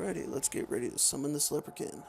Alrighty, let's get ready to summon this leprechaun.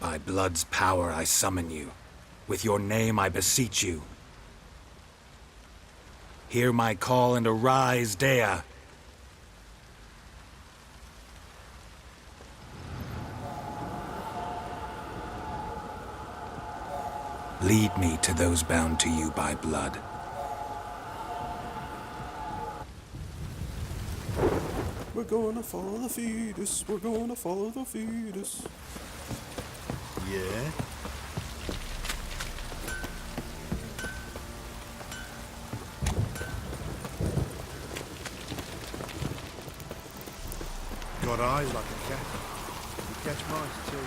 By blood's power I summon you. With your name I beseech you. Hear my call and arise, Dea. Lead me to those bound to you by blood. We're gonna follow the fetus, we're gonna follow the fetus. Yeah? Got eyes like a cat. You catch mice too.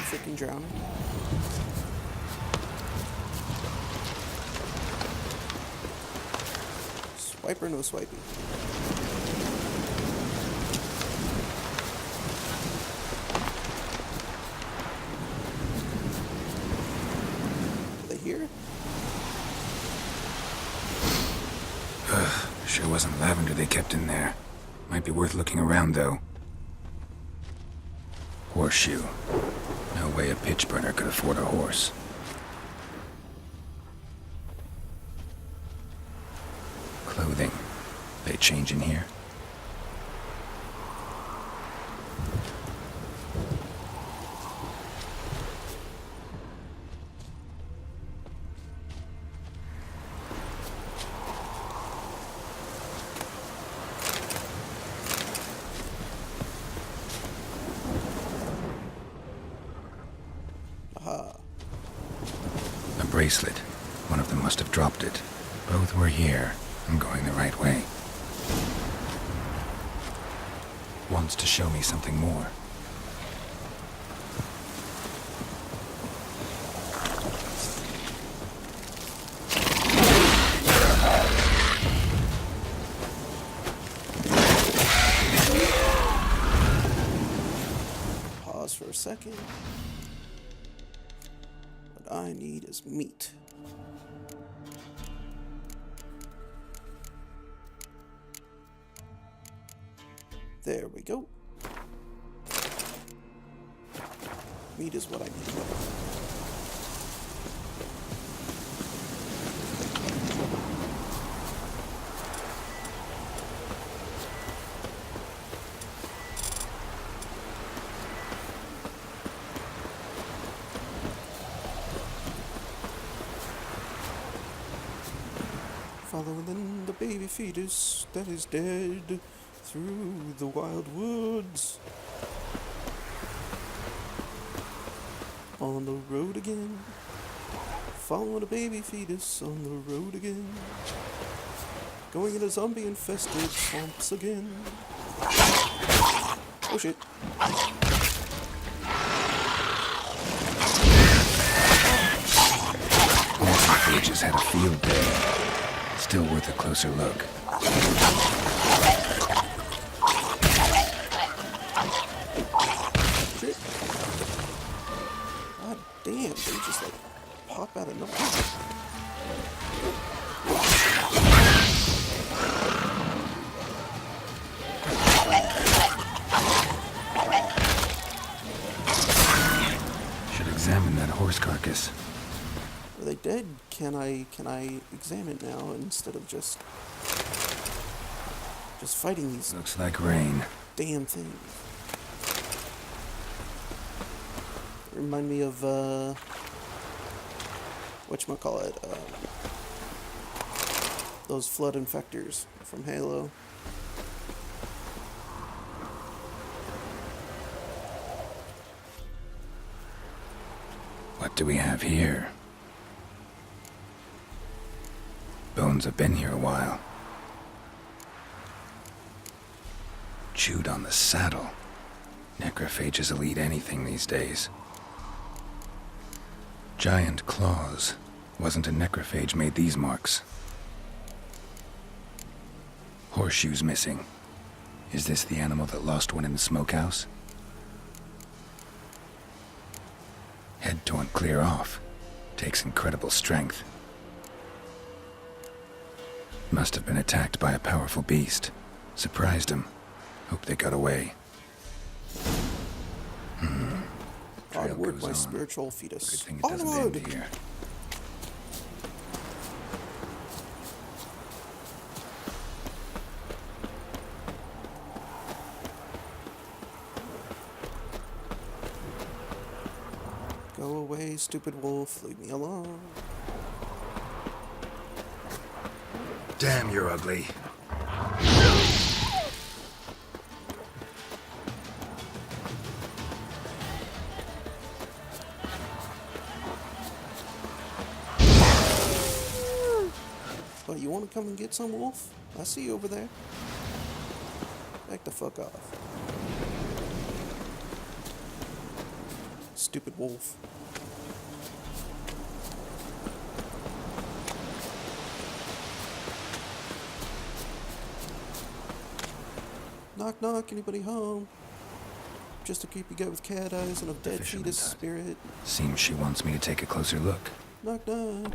Freaking drowning. Swipe or no swiping? Are they here? Sure wasn't lavender they kept in there. Might be worth looking around, though. Horseshoe. No way a pitch burner could afford a horse. Clothing. They change in here? A bracelet. One of them must have dropped it. Both were here. I'm going the right way. Wants to show me something more. Pause for a second. What I need is meat. There we go. Meat is what I need. Following the baby fetus that is dead through the wild woods. On the road again. Following a baby fetus on the road again. Going into zombie infested swamps again. Oh shit. Just had a field day. Still worth a closer look. Shit. God damn, they just like pop out of nowhere. Should examine that horse carcass. Are they dead? Can I examine now instead of just fighting these Looks like rain. damn things? Remind me of whatchamacallit, those flood infectors from Halo. What do we have here? Bones have been here a while. Chewed on the saddle. Necrophages will eat anything these days. Giant claws. Wasn't a necrophage made these marks. Horseshoes missing. Is this the animal that lost one in the smokehouse? Head torn clear off. Takes incredible strength. Must have been attacked by a powerful beast. Surprised him. Hope they got away. Onward, my on. spiritual Good fetus. thing it doesn't Onward! end here. Go away, stupid wolf. Leave me alone. Damn, you're ugly. But you want to come and get some, wolf? I see you over there. Back the fuck off. Stupid wolf. Knock knock, anybody home? Just a creepy guy with cat eyes and a dead fisherman's fetus hut. spirit. Seems she wants me to take a closer look. Knock knock.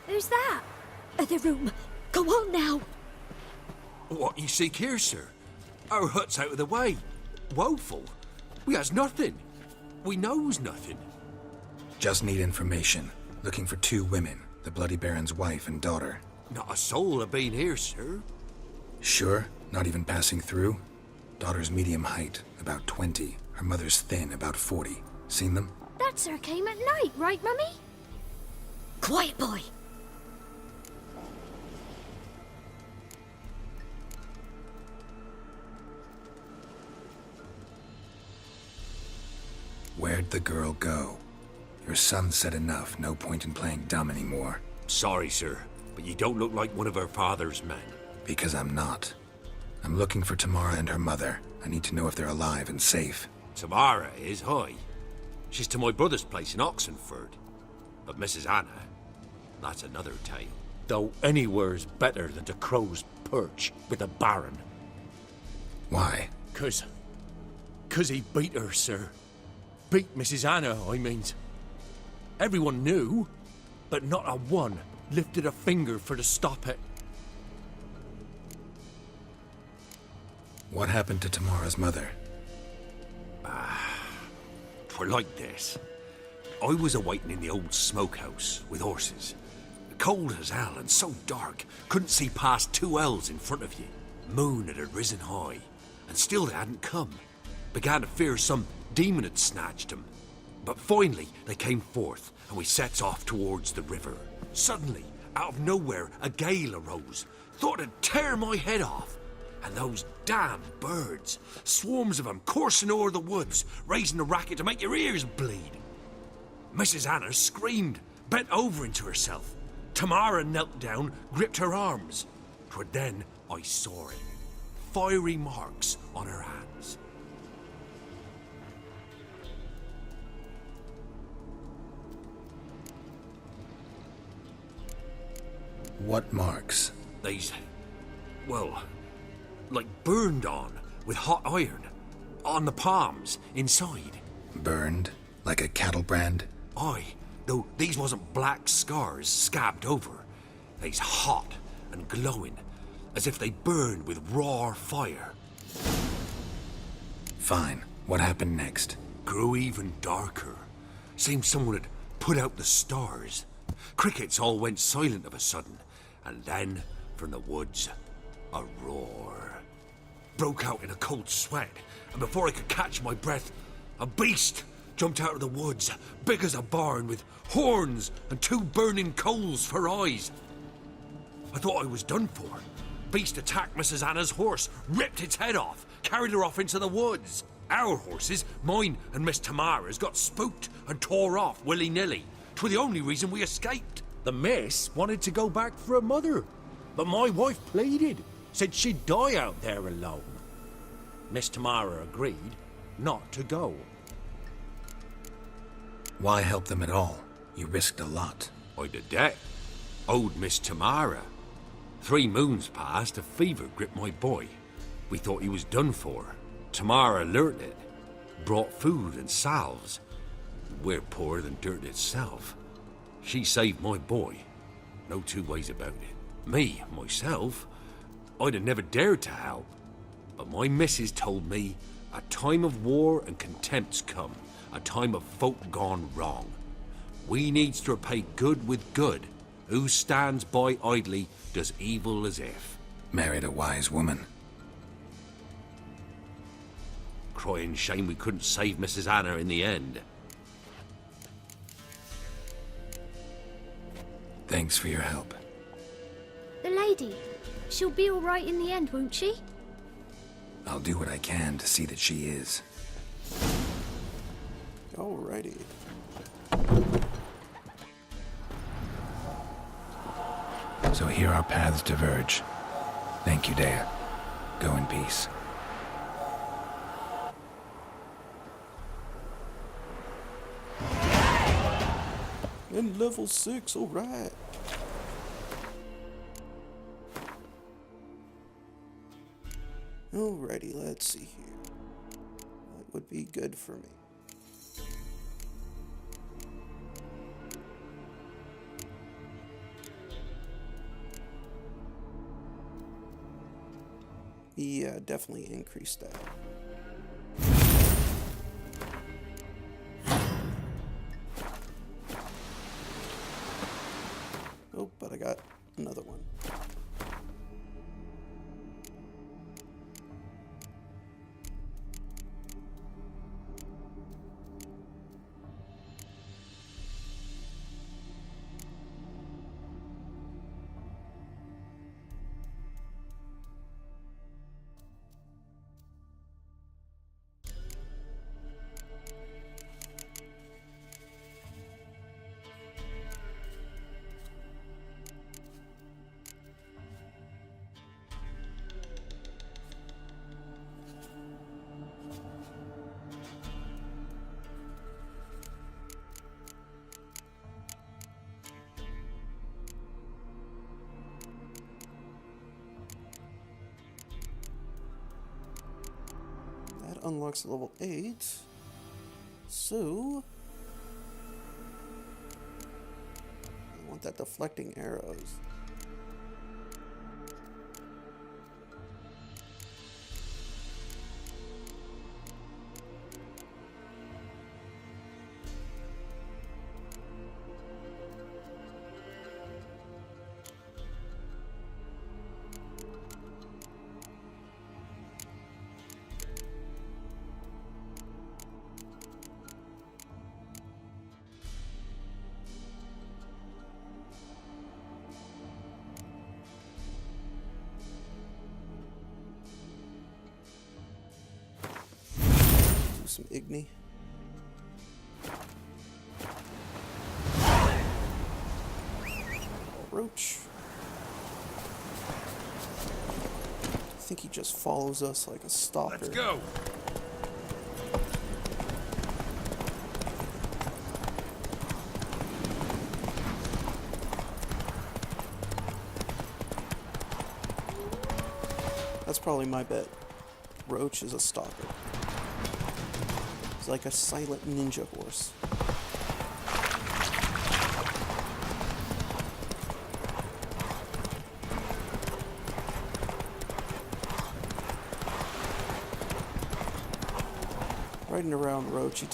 Who's that? The room. Go on now. What you seek here, sir? Our hut's out of the way. Woeful. We has nothing. We knows nothing. Just need information. Looking for 2 women. The Bloody Baron's wife and daughter. Not a soul have been here, sir. Sure? Not even passing through? Daughter's medium height, about 20. Her mother's thin, about 40. Seen them? That sir came at night, right, Mummy? Quiet, boy. Where'd the girl go? Your son said enough. No point in playing dumb anymore. Sorry, sir, but you don't look like one of her father's men. Because I'm not. I'm looking for Tamara and her mother. I need to know if they're alive and safe. Tamara is, hi. She's to my brother's place in Oxenford. But Mrs. Anna, that's another tale. Though anywhere's better than to Crow's Perch with the Baron. Why? 'Cause he beat her, sir. Beat Mrs. Anna, I means. Everyone knew, but not a one lifted a finger for to stop it. What happened to Tamara's mother? For like this. I was awaiting in the old smokehouse with horses. Cold as hell and so dark, couldn't see past 2 ells in front of you. Moon had risen high, and still they hadn't come. Began to fear some demon had snatched them. But finally they came forth, and we sets off towards the river. Suddenly, out of nowhere, a gale arose. Thought it'd tear my head off. And those damn birds, swarms of them coursing o'er the woods, raising a racket to make your ears bleed. Mrs. Anna screamed, bent over into herself. Tamara knelt down, gripped her arms. 'Twere then I saw it. Fiery marks on her hands. What marks? They's, well, like burned on with hot iron. On the palms, inside. Burned? Like a cattle brand? Aye, though these wasn't black scars scabbed over. They's hot and glowing, as if they burned with raw fire. Fine. What happened next? Grew even darker. Seemed someone had put out the stars. Crickets all went silent of a sudden, and then From the woods, a roar broke out in a cold sweat, and before I could catch my breath, a beast jumped out of the woods, big as a barn, with horns and two burning coals for eyes. I thought I was done for. Beast attacked Mrs. Anna's horse, ripped its head off, carried her off into the woods. Our horses, mine and Miss Tamara's, got spooked and tore off willy-nilly. 'Twere the only reason we escaped. The miss wanted to go back for her mother, but my wife pleaded, said she'd die out there alone. Miss Tamara agreed not to go. Why help them at all? You risked a lot. I'd a debt. Owed Miss Tamara. 3 moons passed, a fever gripped my boy. We thought he was done for. Tamara learnt it. Brought food and salves. We're poorer than dirt itself. She saved my boy. No two ways about it. Me, myself, I'd have never dared to help. But my missus told me a time of war and contempt's come. A time of folk gone wrong. We needs to repay good with good. Who stands by idly does evil as if. Married a wise woman. Crying shame we couldn't save Mrs. Anna in the end. Thanks for your help. The lady. She'll be all right in the end, won't she? I'll do what I can to see that she is. Alrighty. So here our paths diverge. Thank you, Dea. Go in peace. And level 6, alright. Alrighty, let's see here. What would be good for me? Yeah, definitely increase that. Oh, but I got another one. Unlocks level 8. So I want that deflecting arrows. Some Igni. Roach. I think he just follows us like a stalker. Let's go. That's probably my bet. Roach is a stalker. He's like a silent ninja horse. Riding around Roach, you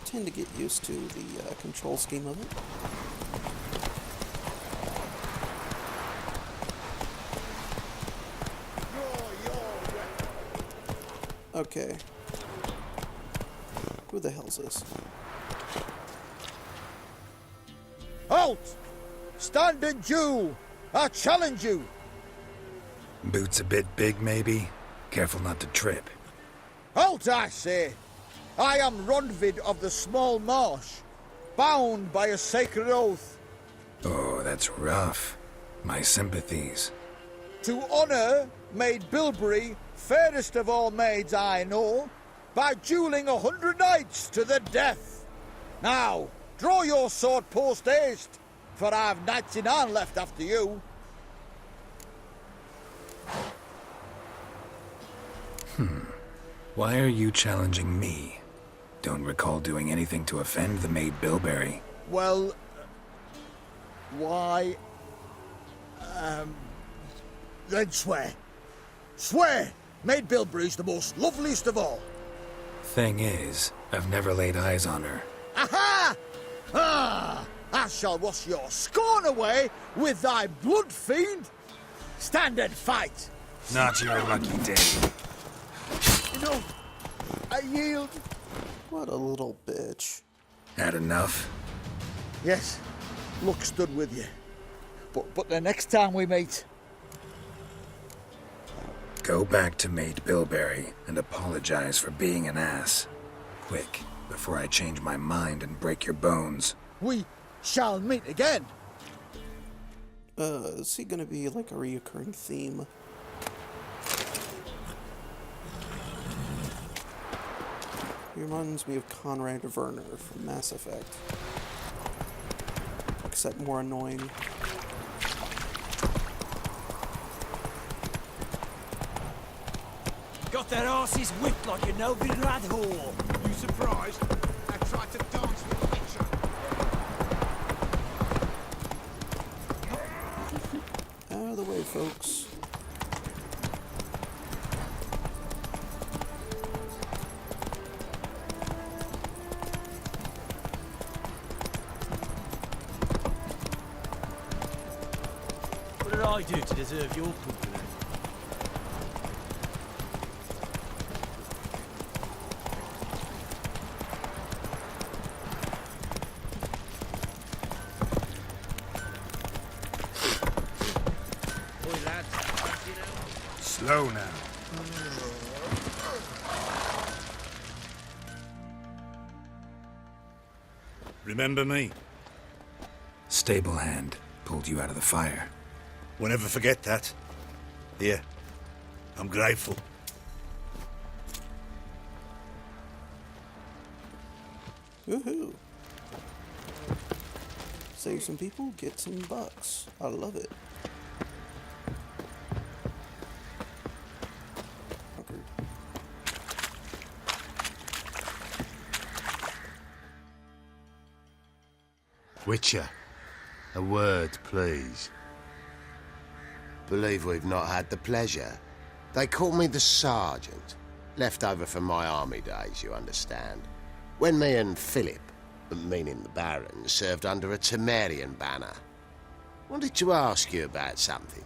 tend to get used to the control scheme of it. Okay. Who the hell's this? Halt! Standing Jew! I challenge you! Boots a bit big, maybe? Careful not to trip. Halt, I say! I am Ronvid of the Small Marsh, bound by a sacred oath. Oh, that's rough. My sympathies. To honour Maid Bilberry, fairest of all maids I know, by duelling 100 knights to the death. Now, draw your sword post haste, for I've 99 left after you. Why are you challenging me? Don't recall doing anything to offend the Maid Bilberry. Well, why... then swear. Swear! Maid Bilberry's the most loveliest of all. Thing is, I've never laid eyes on her. Aha! Ah! I shall wash your scorn away with thy blood, fiend! Stand and fight! Not your lucky day. No, I yield. What a little bitch. Had enough? Yes, luck stood with you. But the next time we meet... Go back to Maid Bilberry and apologize for being an ass. Quick, before I change my mind and break your bones. we shall meet again. Is he gonna be like a reoccurring theme? He reminds me of Conrad Werner from Mass Effect. Except more annoying. Got their asses whipped like a no-good rat whore. You surprised? I tried to dance with the picture. Out of the way, folks. What did I do to deserve your company? Oi, lads, fancy now? Slow now. Remember me? Stable hand pulled you out of the fire. We'll never forget that. Here, I'm grateful. Woohoo! Save some people, get some bucks. I love it. Okay. Witcher, a word, please. Believe we've not had the pleasure. They call me the Sergeant. Left over from my army days, you understand. When me and Philip, meaning the Baron, served under a Temerian banner. Wanted to ask you about something.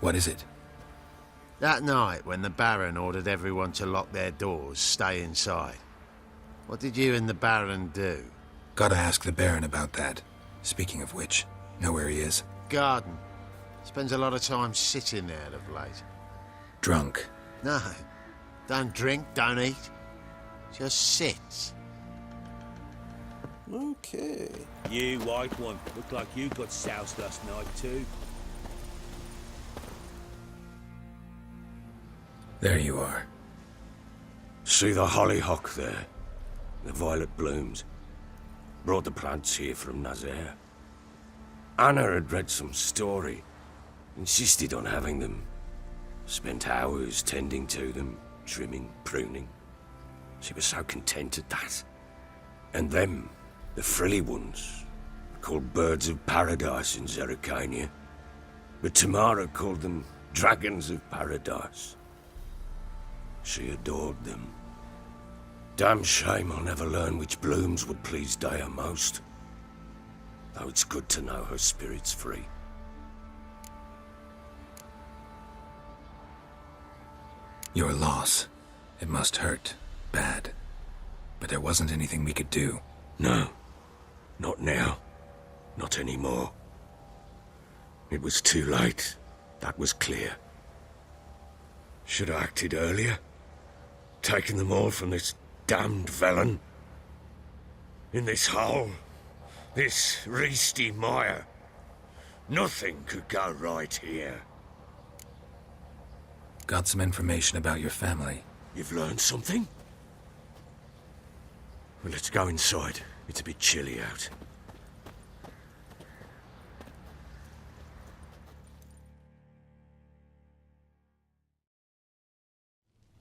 What is it? That night when the Baron ordered everyone to lock their doors, stay inside. What did you and the Baron do? Gotta ask the Baron about that. Speaking of which, know where he is? Garden. Spends a lot of time sitting there of late. Drunk. No. Don't drink, don't eat. Just sits. Okay. You, white one, look like you got soused last night too. There you are. See the hollyhock there? The violet blooms. Brought the plants here from Nazaire. Anna had read some story. Insisted on having them. Spent hours tending to them, trimming, pruning. She was so content at that. And them, the frilly ones, called birds of paradise in Zerrikania. But Tamara called them dragons of paradise. She adored them. Damn shame I'll never learn which blooms would please Dea most. Though it's good to know her spirit's free. Your loss. It must hurt. Bad. But there wasn't anything we could do. No. Not now. Not anymore. It was too late. That was clear. Should have acted earlier. Taken them all from this damned villain. In this hole. This reesty mire. Nothing could go right here. Got some information about your family. You've learned something? Well, let's go inside. It's a bit chilly out.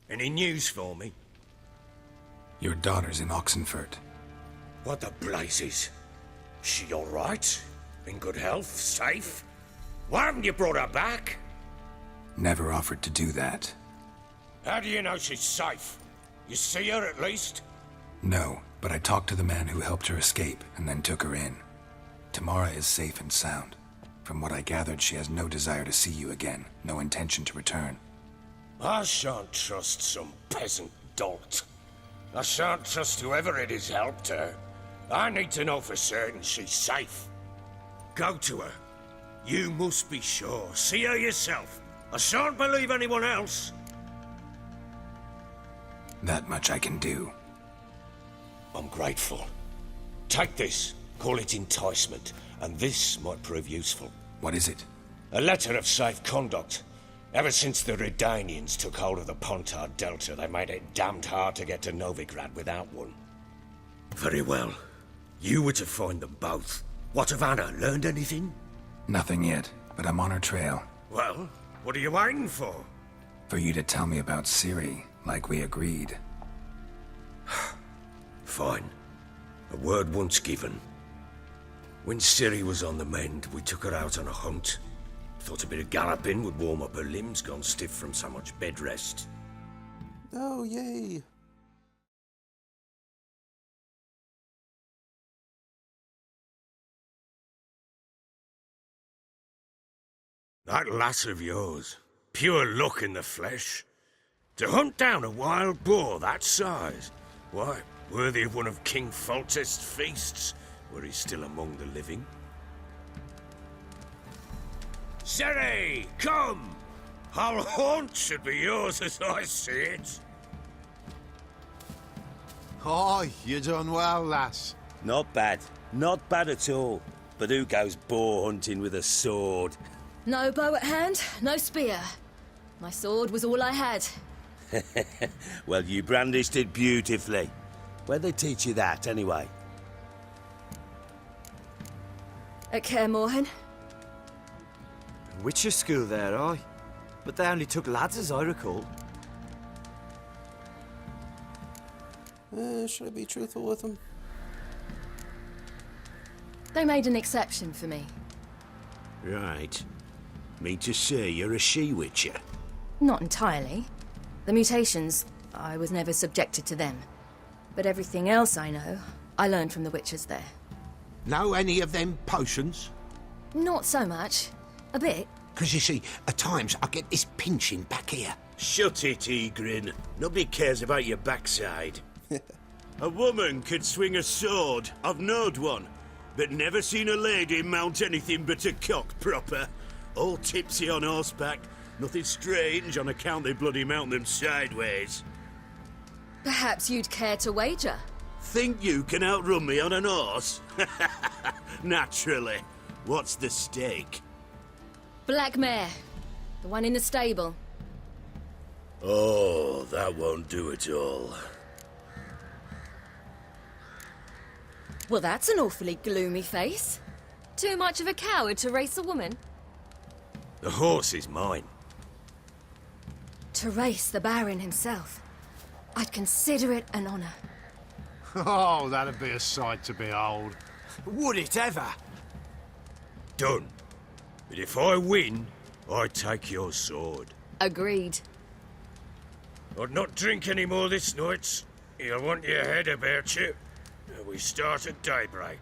Any news for me? Your daughter's in Oxenfurt. What the blazes? She all right? In good health? Safe? Why haven't you brought her back? Never offered to do that. How do you know she's safe? You see her at least? No, but I talked to the man who helped her escape and then took her in. Tamara is safe and sound. From what I gathered, she has no desire to see you again, no intention to return. I shan't trust some peasant dolt. I shan't trust whoever it is helped her. I need to know for certain she's safe. Go to her. You must be sure. See her yourself. I shan't believe anyone else. That much I can do. I'm grateful. Take this. Call it enticement. And this might prove useful. What is it? A letter of safe conduct. Ever since the Redanians took hold of the Pontar Delta, they made it damned hard to get to Novigrad without one. Very well. You were to find them both. What of Anna? Learned anything? Nothing yet, but I'm on her trail. Well, what are you waiting for? For you to tell me about Ciri, like we agreed. Fine. A word once given. When Ciri was on the mend, we took her out on a hunt. Thought a bit of galloping would warm up her limbs, gone stiff from so much bed rest. Oh, yay. That lass of yours, pure luck in the flesh. To hunt down a wild boar that size, why, worthy of one of King Foltest's feasts, were he still among the living. Ciri, come! Our haunt should be yours as I see it. Oh, you done well, lass. Not bad. Not bad at all. But who goes boar hunting with a sword? No bow at hand, no spear. My sword was all I had. Well, you brandished it beautifully. Where'd they teach you that, anyway? At Kaer Morhen. Witcher school there, aye. But they only took lads, as I recall. Should I be truthful with him? They made an exception for me. Right. Mean to say you're a she-witcher? Not entirely. The mutations, I was never subjected to them. But everything else I know, I learned from the witches there. Know any of them potions? Not so much. A bit. 'Cause you see, at times I get this pinching back here. Shut it, Egrin. Nobody cares about your backside. A woman could swing a sword. I've knowed one. But never seen a lady mount anything but a cock proper. All tipsy on horseback. Nothing strange on account they bloody mount them sideways. Perhaps you'd care to wager? Think you can outrun me on an horse? Naturally. What's the stake? Black mare. The one in the stable. Oh, that won't do it all. Well, that's an awfully gloomy face. Too much of a coward to race a woman? The horse is mine. To race the Baron himself. I'd consider it an honor. Oh, that'd be a sight to behold. Would it ever? Done. But if I win, I take your sword. Agreed. I'd not drink any more this night. You'll want your head about you. We start at daybreak.